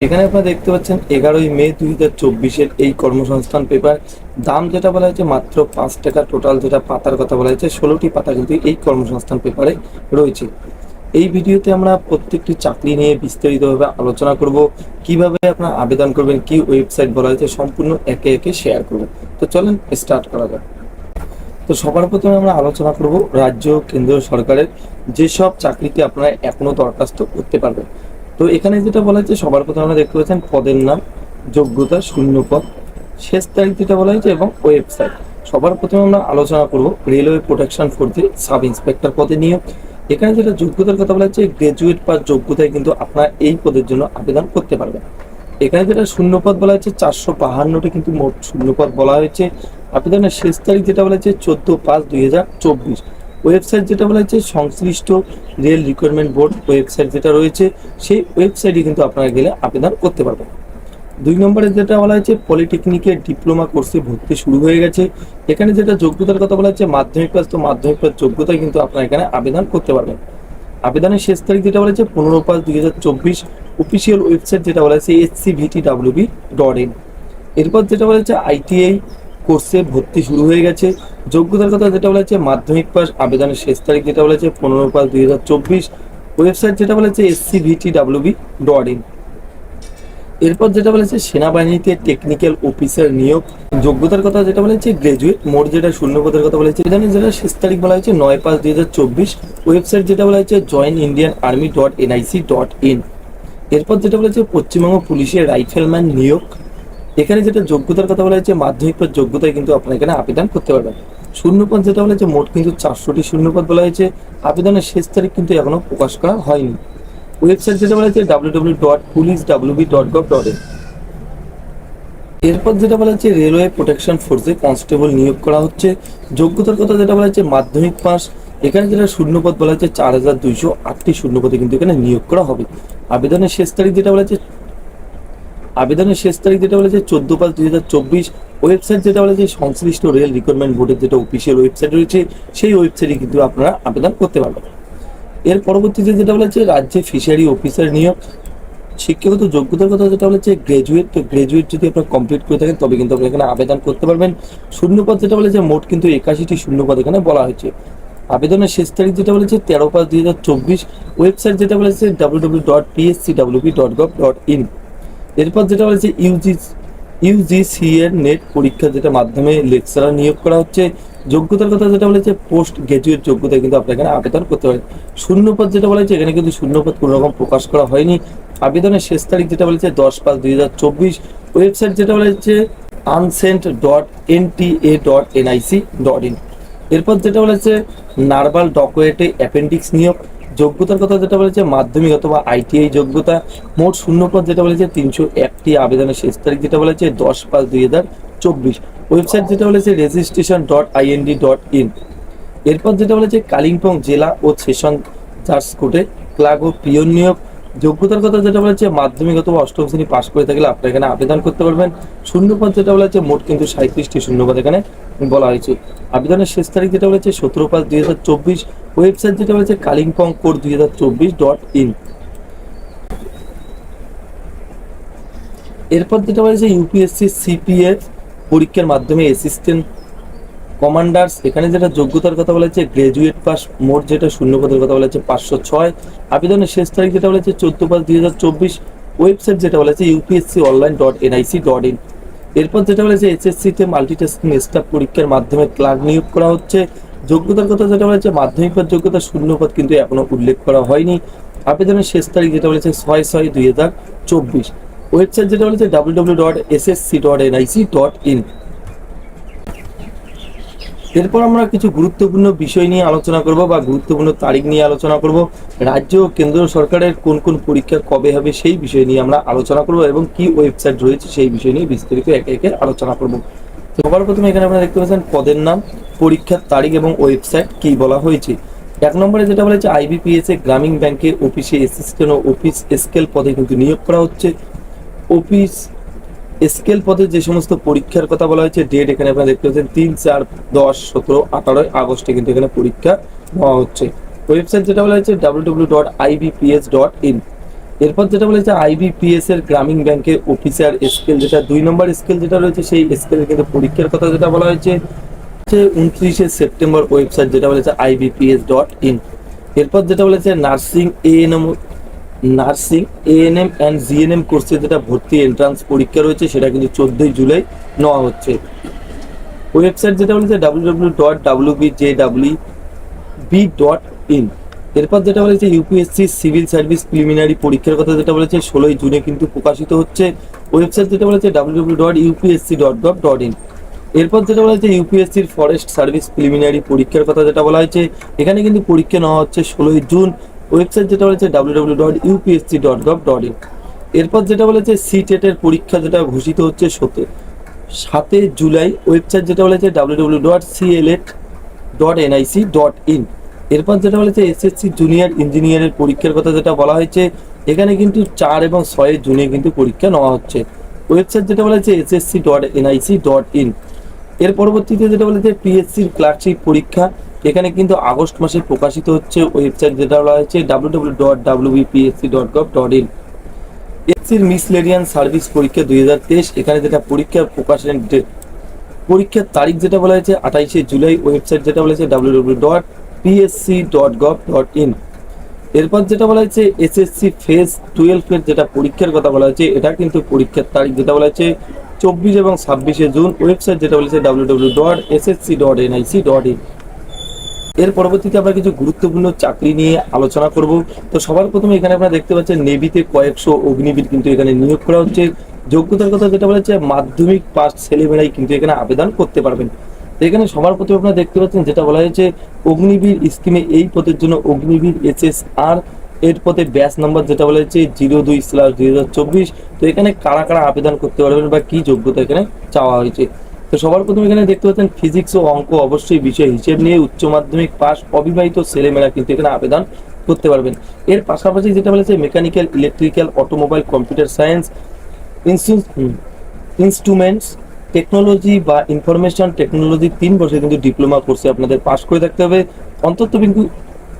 এখানে আপনারা দেখতে পাচ্ছেন 11ই মে 2024-এর এই কর্মসংস্থান পেপার দাম যেটা বলা হয়েছে মাত্র 5 টাকা। টোটাল যেটা পাতার কথা বলা হয়েছে 16টি পাতা কিন্তু এই কর্মসংস্থান পেপারে রয়েছে। এই ভিডিওতে আমরা প্রত্যেকটি চাকরি নিয়ে বিস্তারিতভাবে আলোচনা করব, কিভাবে আপনারা আবেদন করবেন, কি ওয়েবসাইট বলা হয়েছে, সম্পূর্ণ একে একে শেয়ার করব। তো চলেন স্টার্ট করা যাক। তো সবার প্রথমে আমরা আলোচনা করব রাজ্য কেন্দ্র সরকারের যেসব চাকরিতে আপনারা এখনো দরখাস্ত করতে পারবেন। তো এখানে যেটা বলা হয়েছে সবার প্রথমে আমরা দেখতে পাচ্ছেন পদের নাম, যোগ্যতা, শূন্য পদ, শেষ তারিখ যেটা বলা হয়েছে এবং ওয়েবসাইট। সবার প্রথমে আমরা আলোচনা করব রেলওয়ে প্রোটেকশন ফোর্সে সাব ইন্সপেক্টর পদে নিয়োগ। এখানে যেটা যোগ্যতার কথা বলা হচ্ছে গ্রাজুয়েট পাস যোগ্যতায় কিন্তু আপনারা এই পদের জন্য আবেদন করতে পারবেন। এখানে যেটা শূন্য পদ বলা হয়েছে 452টি কিন্তু মোট শূন্য পদ বলা হয়েছে। আবেদনের শেষ তারিখ যেটা বলা হয়েছে 14/5/2024। ওয়েবসাইট যেটা বলা হয়েছে সংশ্লিষ্ট রেল রিক্রুটমেন্ট বোর্ড ওয়েবসাইট যেটা রয়েছে সেই ওয়েবসাইটে কিন্তু আপনারা গেলে আবেদন করতে পারবেন। 2 নম্বরে যেটা বলা হয়েছে পলিটেকনিকের ডিপ্লোমা কোর্সে ভর্তি শুরু হয়ে গেছে। এখানে যেটা যোগ্যতার কথা বলা হচ্ছে মাধ্যমিক পাস, তো মাধ্যমিক পাস যোগ্যতায় কিন্তু আপনারা এখানে আবেদন করতে পারবেন। আবেদনের শেষ তারিখ যেটা বলা হচ্ছে 15/5/2024। অফিসিয়াল ওয়েবসাইট যেটা বলা হচ্ছে hcvtwb.in। এরপর যেটা বলা হচ্ছে আইটিআই কোর্সে ভর্তি শুরু হয়ে গেছে। যোগ্যতার কথা যেটা বলা হচ্ছে মাধ্যমিক পাস। আবেদনের শেষ তারিখ যেটা বলা হচ্ছে 15/5/2024। ওয়েবসাইট যেটা বলা হচ্ছে scvtwb.in। এরপর যেটা বলেছে সেনাবাহিনীতে টেকনিক্যাল অফিসার নিয়োগ। যোগ্যতার কথা যেটা বলেছে গ্রাজুয়েট। মোট যেটা শূন্য পদের কথা বলেছে এখানে যেটা শেষ তারিখ বলা হয়েছে 9/5/2024। ওয়েবসাইট যেটা বলা হয়েছে joinindianarmy.nic.in। এরপর যেটা বলেছে পশ্চিমবঙ্গ পুলিশের রাইফেলম্যান নিয়োগ। এখানে যেটা যোগ্যতার কথা বলা হয়েছে মাধ্যমিক পদ যোগ্যতায় কিন্তু আপনারা এখানে আবেদন করতে পারবেন। শূন্যপদ যেটা বলা হয়েছে মোট কিন্তু 400টি শূন্যপদ বলা হয়েছে। আবেদনের শেষ তারিখ কিন্তু এখনো প্রকাশ করা হয়নি। ওয়েবসাইট যেটা বলা হচ্ছে www.policewb.gov.in। এরপর যেটা বলা হচ্ছে রেলওয়ে প্রোটেকশন ফোর্সে কনস্টেবল নিয়োগ করা হচ্ছে। যোগ্যতার কথা যেটা বলা হচ্ছে মাধ্যমিক পাস। এখানে যেটা শূন্যপদ বলা হচ্ছে 4208টি শূন্যপদে কিন্তু এখানে নিয়োগ করা হবে। আবেদনের শেষ তারিখ যেটা বলা হচ্ছে 14/5/2024। ওয়েবসাইট যেটা বলা হচ্ছে সংশ্লিষ্ট রেল রিক্রুটমেন্ট বোর্ডের যেটা অফিসিয়াল ওয়েবসাইট রয়েছে সেই ওয়েবসাইটে কিন্তু আপনারা আবেদন করতে পারবেন। এর পরবর্তীতে যেটা বলা হচ্ছে রাজ্যে ফিশারি অফিসার নিয়োগ। শিক্ষাগত যোগ্যতার কথা যেটা বলেছে গ্রাজুয়েট। তো গ্রাজুয়েট যদি আপনারা কমপ্লিট করে থাকেন তবে কিন্তু আপনি এখানে আবেদন করতে পারবেন। শূন্যপদ যেটা বলেছে মোট কিন্তু 81টি শূন্যপদ এখানে বলা হয়েছে। আবেদনের শেষ তারিখ যেটা বলেছে 13/5/2024। ওয়েবসাইট যেটা বলেছে www.pscwb.gov.in। এরপর যেটা বলেছে ইউজিসি এর নেট পরীক্ষা যেটা মাধ্যমে লেকচারার নিয়োগ করা হচ্ছে। যোগ্যতার কথা যেটা বলেছে পোস্ট গ্রাজুয়েট যোগ্যতায় কিন্তু আপনারা এখানে আবেদন করতে পারেন। শূন্যপদ যেটা বলেছে এখানে কিন্তু শূন্যপদ কোনো রকম প্রকাশ করা হয়নি। আবেদনের শেষ তারিখ যেটা বলেছে 10/5/2024। ওয়েবসাইট যেটা বলেছে unsent.nta.nic.in। এরপর যেটা বলেছে নার্ভাল ডকুয়েটে অ্যাপেন্ডিক্স নিয়োগ। যোগ্যতার কথা যেটা বলেছে মাধ্যমিক অথবা আইটিআই যোগ্যতা। মোট শূন্যপদ যেটা বলেছে 301টি। আবেদনের শেষ তারিখ যেটা বলেছে 10/5/2024। ওয়েবসাইট যেটা বলেছে registration.ind.in। এরপর যেটা বলেছে কালিম্পং জেলা ও সেশন জাজ কোর্টে ক্লার্ক ও পিয়ন নিয়োগ। যোগ্যতার কথা যেটা বলেছে মাধ্যমিক অথবা অষ্টম শ্রেণী পাশ করে থাকলে আপনারা এখানে আবেদন করতে পারবেন। শূন্যপদ যেটা বলেছে মোট কিন্তু 37টি শূন্যপদ এখানে বলা হয়েছে। আবেদনের শেষ তারিখ যেটা বলেছে 17/5/2024। ওয়েবসাইট যেটা বলেছে কালিম্পং কোর্ট 2024.in। এরপর যেটা বলেছে ইউপিএসসি সিপিএফ পরীক্ষার মাধ্যমে অ্যাসিস্ট্যান্ট কমান্ডার্স। এখানে যেটা যোগ্যতার কথা বলেছে গ্রাজুয়েট পাস। মোট যেটা শূন্যপদের কথা বলেছে 506। আবেদনের শেষ তারিখ যেটা বলেছে 14/5/2024। ওয়েবসাইট যেটা বলেছে upsconline.nic.in। এরপর যেটা বলেছে এসএসসিতে মাল্টিটাস্কিং স্টাফ পরীক্ষার মাধ্যমে ক্লার্ক নিয়োগ করা হচ্ছে। যোগ্যতার কথা যেটা বলেছে মাধ্যমিক পাস যোগ্যতা। শূন্যপদ কিন্তু এখনো উল্লেখ করা হয়নি। আবেদনের শেষ তারিখ যেটা বলেছে 6/6/2024। ওয়েবসাইট যেটা বলেছে www.ssc.nic.in। এরপর আমরা কিছু গুরুত্বপূর্ণ বিষয় নিয়ে আলোচনা করব বা গুরুত্বপূর্ণ তারিখ নিয়ে আলোচনা করব। রাজ্য ও কেন্দ্র সরকারের কোন কোন পরীক্ষা কবে হবে সেই বিষয় নিয়ে আমরা আলোচনা করব এবং কি ওয়েবসাইট রয়েছে সেই বিষয় নিয়ে বিস্তারিত একে একে আলোচনা করব। সবার প্রথমে এখানে আপনারা দেখতে পাচ্ছেন পদের নাম, পরীক্ষার তারিখ এবং ওয়েবসাইট কি বলা হয়েছে। 1 নম্বরে যেটা বলেছে আইবিপিএস এ গ্রামীণ ব্যাংকে অফিসে অ্যাসিস্ট্যান্ট ও অফিস স্কেল পদে কিন্তু নিয়োগ করা হচ্ছে। অফিস স্কেল পদে যে সমস্ত পরীক্ষার কথা বলা হয়েছে ডেট এখানে আপনারা দেখতে পাচ্ছেন 3, 4, 10, 17, 18 আগস্টে কিন্তু এখানে পরীক্ষা নেওয়া হচ্ছে। ওয়েবসাইট যেটা বলা হয়েছে www.ibps.in। এরপর যেটা বলেছে আইবিপিএস এর গ্রামীণ ব্যাংকের অফিসার স্কেল, যেটা 2 নম্বর স্কেল যেটা রয়েছে, সেই স্কেলের কিন্তু পরীক্ষার কথা যেটা বলা হয়েছে 29 সেপ্টেম্বর, ওয়েবসাইট যেটা বলেছে ibps.in। এরপর যেটা বলেছে নার্সিং এএনএম অ্যান্ড জিএনএম কোর্সে যেটা ভর্তি এন্ট্রান্স পরীক্ষা রয়েছে, সেটা কিন্তু 14 জুলাই নেওয়া হচ্ছে। ওয়েবসাইট যেটা বলেছে www.wbjwb.in। এরপর যেটা বলেছে ইউপিএসসি সিভিল সার্ভিস প্রিলিমিনারি পরীক্ষার কথা যেটা বলেছে 16 জুনে কিন্তু প্রকাশিত হচ্ছে। ওয়েবসাইট যেটা বলেছে www.upsc.gov.in। এরপর যেটা বলা হয়েছে ইউপিএসসির ফরেস্ট সার্ভিস প্রিলিমিনারি পরীক্ষার কথা যেটা বলা হয়েছে, এখানে কিন্তু পরীক্ষা নেওয়া হচ্ছে 16 জুন। ওয়েবসাইট যেটা বলেছে www.upsc.gov.in। এরপর যেটা বলেছে সিটেট এর পরীক্ষা যেটা ঘোষিত হচ্ছে 7 জুলাই। ওয়েবসাইট যেটা বলেছে www.clet.nic.in। এরপর যেটা বলেছে এসএসসি জুনিয়র ইঞ্জিনিয়ারের পরীক্ষার কথা যেটা বলা হয়েছে, এখানে কিন্তু 4 এবং 6 জুনে কিন্তু পরীক্ষা নেওয়া হচ্ছে। ওয়েবসাইট যেটা বলেছে ssc.nic.in। এর পরবর্তীতে যেটা বলেছে পিএসসির ক্লার্কশিপ পরীক্ষা, এখানে কিন্তু আগস্ট মাসে প্রকাশিত হচ্ছে। ওয়েবসাইট যেটা বলা হয়েছে www.wbpsc.gov.in। এসসির মিসলেনিয়াস সার্ভিস পরীক্ষা 2023, এখানে যেটা পরীক্ষার প্রকাশের পরীক্ষার তারিখ যেটা বলা হয়েছে 28 জুলাই। ওয়েবসাইট যেটা বলেছে www.psc.gov.in। এরপর যেটা বলা হয়েছে এসএসসি ফেজ 12 এর যেটা পরীক্ষার কথা বলা হয়েছে, এটা কিন্তু পরীক্ষার তারিখ যেটা বলা হয়েছে 24 এবং 26 জুন। ওয়েবসাইট যেটা বলেছে www.ssc.nic.in। এর পরবর্তীতে আমরা কিছু গুরুত্বপূর্ণ চাকরি নিয়ে আলোচনা করব। তো সবার প্রথমে এখানে আপনারা দেখতে পাচ্ছেন নেভিতে কয়েকশো অগ্নিবীর কিন্তু এখানে নিয়োগ করা হচ্ছে। যোগ্যতার কথা যেটা বলেছে মাধ্যমিক পাস ছেলেমেয়েরাই কিন্তু এখানে আবেদন করতে পারবেন। তো এখানে সবার প্রথমে আপনারা দেখতে পাচ্ছেন যেটা বলা হয়েছে অগ্নিবীর স্কিমে এই পদের জন্য অগ্নিবীর SSR এর পদে ব্যাচ নাম্বার যেটা বলা হয়েছে 02/2024। তো এখানে কারা কারা আবেদন করতে পারবেন বা কি যোগ্যতা এখানে চাওয়া হয়েছে। তো সবার প্রথমে এখানে দেখতে পাচ্ছেন ফিজিক্স ও অঙ্ক অবশ্যই বিষয় হিসেব নিয়ে উচ্চ মাধ্যমিক পাস অবিবাহিত ছেলেমেয়েরা কিন্তু এখানে আবেদন করতে পারবেন। এর পাশাপাশি যেটা বলেছে mechanical, electrical, automobile, computer science, instruments technology বা ইনফরমেশন টেকনোলজি 3 বছর কিন্তু ডিপ্লোমা কোর্সে আপনাদের পাস করে থাকতে হবে।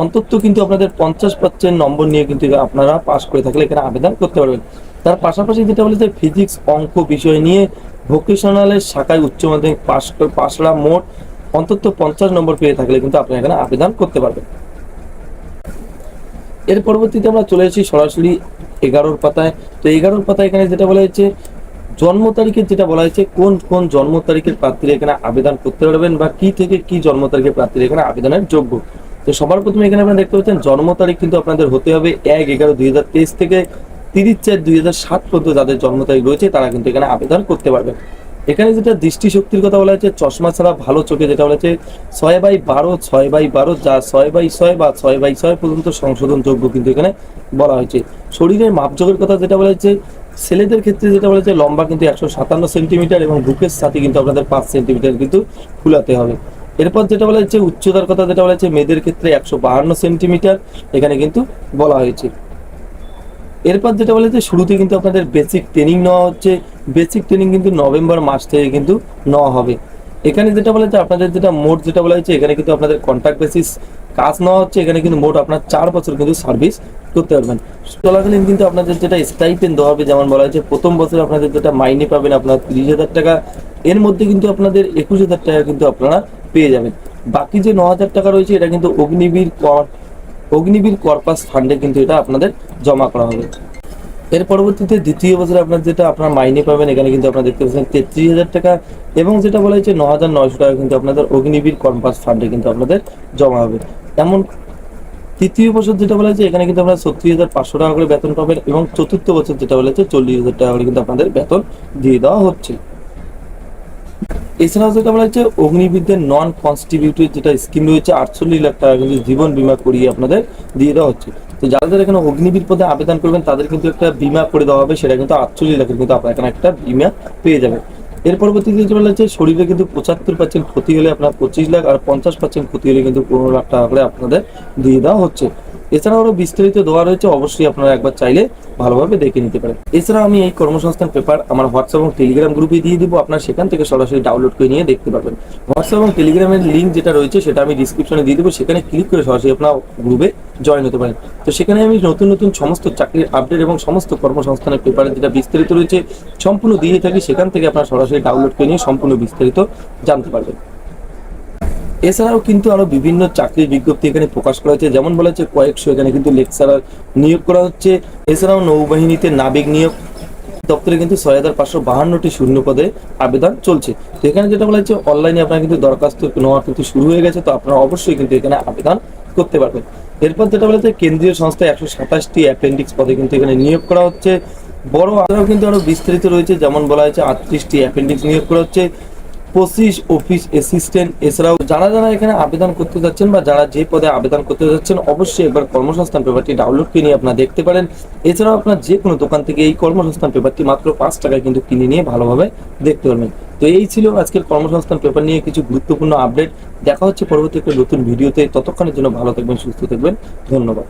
অন্তত কিন্তু আপনাদের 50% নম্বর নিয়ে কিন্তু আপনারা পাস করে থাকলে এখানে আবেদন করতে পারবেন। তার পাশাপাশি যেটা বলেছে ফিজিক্স অঙ্ক বিষয় নিয়ে ভোকেশনালের শাখায় উচ্চ মাধ্যমিক পাশরা মোট অন্তত 50 নম্বর পেয়ে থাকলে কিন্তু আপনারা এখানে আবেদন করতে পারবেন। এর পরবর্তীতে আমরা চলে এসেছি সরাসরি 11 পাতায়। তো 11 পাতায় এখানে যেটা বলা হয়েছে জন্ম তারিখের যেটা বলা হয়েছে কোন কোন জন্ম তারিখের প্রার্থীরা এখানে আবেদন করতে পারবেন বা কি থেকে কি জন্ম তারিখের প্রার্থীরা এখানে আবেদনের যোগ্য। তো সবার প্রথমে এখানে আপনারা দেখতে পাচ্ছেন জন্ম তারিখ কিন্তু আপনাদের হতে হবে 1/11/2023 থেকে 30/4/2007 পর্যন্ত যাদের জন্ম তারিখ রয়েছে তারা কিন্তু এখানে আবেদন করতে পারবেন। এখানে যেটা দৃষ্টিশক্তির কথা বলা হয়েছে চশমা ছাড়া ভালো চোখে যেটা বলা হয়েছে 6/12 6/12 যা 6/6 বা 6/6 পর্যন্ত সংশোধন যোগ্য কিন্তু এখানে বলা হয়েছে। শরীরের মাপজোকের কথা যেটা বলা হয়েছে ছেলেদের ক্ষেত্রে যেটা বলা হয়েছে লম্বা কিন্তু 157 সেন্টিমিটার এবং বুকের সাথে কিন্তু আপনাদের 5 সেন্টিমিটার কিন্তু ফুলাতে হবে। এরপর যেটা বলা হয়েছে উচ্চতার কথা যেটা বলা হয়েছে মেয়েদের ক্ষেত্রে 152 সেন্টিমিটার এখানে কিন্তু বলা হয়েছে। এরপর যেটা বলা হয়েছে শুরুতে কিন্তু আপনাদের বেসিক ট্রেনিং নেওয়া হচ্ছে। বেসিক ট্রেনিং কিন্তু নভেম্বর মাস থেকে কিন্তু নেওয়া হবে। এখানে যেটা বলা হয়েছে আপনাদের যেটা মোট যেটা বলা হয়েছে এখানে কিন্তু আপনাদের কন্ট্রাক্ট বেসিস কাজ নেওয়া হচ্ছে। এখানে কিন্তু মোট আপনার 4 বছর কিন্তু সার্ভিস করতে পারবেন। চলাকালীন কিন্তু আপনাদের যেটা স্টাইপেন্ড দেওয়া হবে যেমন বলা হয়েছে প্রথম বছর আপনাদের যেটা মাইনে পাবেন আপনার 30,000 টাকা, এর মধ্যে কিন্তু আপনাদের 21,000 টাকা কিন্তু আপনারা পেয়ে যাবেন। বাকি যে 9,000 টাকা রয়েছে এটা কিন্তু অগ্নিবীর কর্পাস ফান্ডে কিন্তু এটা আপনাদের জমা করা হবে। এর পরবর্তীতে দ্বিতীয় বছরে আপনার যেটা আপনার মাইনে পাবেন এখানে কিন্তু আপনারা দেখতে পাচ্ছেন 33,000 টাকা এবং যেটা বলা হয়েছে 9,900 টাকা কিন্তু আপনাদের অগ্নিবীর কর্পাস ফান্ডে কিন্তু আপনাদের জমা হবে। এমন তৃতীয় বছর যেটা বলা হয়েছে এখানে কিন্তু আপনারা 36,500 টাকা করে বেতন পাবেন এবং চতুর্থ বছর যেটা বলা হয়েছে 40,000 টাকা করে কিন্তু আপনাদের বেতন দিয়ে দেওয়া হচ্ছে। এছাড়াও যেটা বলা হচ্ছে অগ্নিবীরদের নন কনস্টিটিউটিভ যেটা স্কিম রয়েছে 48 লাখ টাকা কিন্তু জীবন বীমা করিয়ে আপনাদের দিয়ে দেওয়া হচ্ছে। তো যারা এখানে অগ্নিবীর পদে আবেদন করবেন তাদের কিন্তু একটা বীমা করে দেওয়া হবে, সেটা কিন্তু 48 লাখের কিন্তু আপনার এখানে একটা বীমা পেয়ে যাবেন। এর পরবর্তীতে যেটা বলা হচ্ছে শরীরে কিন্তু 75% ক্ষতি হলে আপনার 25 লাখ আর 50% ক্ষতি হলে কিন্তু 15 লাখ টাকা করে আপনাদের দিয়ে দেওয়া হচ্ছে। এছাড়াও আরো বিস্তারিত দেওয়া রয়েছে, অবশ্যই আপনারা একবার চাইলে ভালোভাবে দেখে নিতে পারেন। এছাড়া আমি এই কর্মসংস্থান পেপার আমার হোয়াটসঅ্যাপ এবং টেলিগ্রাম গ্রুপে দিয়ে দিব, আপনারা সেখান থেকে সরাসরি ডাউনলোড করে নিয়ে দেখতে পারবেন। হোয়াটসঅ্যাপ এবং টেলিগ্রামের লিঙ্ক যেটা রয়েছে সেটা আমি ডিসক্রিপশনে দিয়ে দেবো, সেখানে ক্লিক করে সরাসরি আপনার গ্রুপে জয়েন হতে পারেন। তো সেখানে আমি নতুন নতুন সমস্ত চাকরির আপডেট এবং সমস্ত কর্মসংস্থানের পেপারে যেটা বিস্তারিত রয়েছে সম্পূর্ণ দিয়ে থাকি, সেখান থেকে আপনারা সরাসরি ডাউনলোড করে নিয়ে সম্পূর্ণ বিস্তারিত জানতে পারবেন। এছাড়াও কিন্তু আরো বিভিন্ন চাকরির বিজ্ঞপ্তি এখানে প্রকাশ করা হয়েছে, যেমন বলা হচ্ছে কয়েকশো এখানে কিন্তু লেকচারার নিয়োগ করা হচ্ছে। এছাড়াও নৌবাহিনীতে নাবিক নিয়োগ দপ্তরে কিন্তু 6,552টি শূন্য পদে আবেদন চলছে। তো এখানে যেটা বলা হচ্ছে অনলাইনে আপনারা কিন্তু দরখাস্ত নেওয়া কিন্তু শুরু হয়ে গেছে, তো আপনারা অবশ্যই কিন্তু এখানে আবেদন করতে পারবেন। এরপর যেটা বলা হচ্ছে কেন্দ্রীয় সংস্থায় 127টি অ্যাপেন্ডিক্স পদে কিন্তু এখানে নিয়োগ করা হচ্ছে। বড় আরও কিন্তু আরো বিস্তারিত রয়েছে, যেমন বলা হয়েছে 38টি অ্যাপেন্ডিক্স নিয়োগ করা হচ্ছে, 25 অফিস অ্যাসিস্ট্যান্ট। এছাড়াও যারা যারা এখানে আবেদন করতে যাচ্ছেন বা যারা যে পদে আবেদন করতে যাচ্ছেন, অবশ্যই একবার কর্মসংস্থান পেপারটি ডাউনলোড করে নিয়ে আপনারা দেখতে পারেন। এছাড়াও আপনার যে কোনো দোকান থেকে এই কর্মসংস্থান পেপারটি মাত্র 5 টাকায় কিন্তু কিনে নিয়ে ভালোভাবে দেখতে পারবেন। তো এই ছিল আজকের কর্মসংস্থান পেপার নিয়ে কিছু গুরুত্বপূর্ণ আপডেট। দেখা হচ্ছে পরবর্তী একটা নতুন ভিডিওতে, ততক্ষণের জন্য ভালো থাকবেন, সুস্থ থাকবেন, ধন্যবাদ।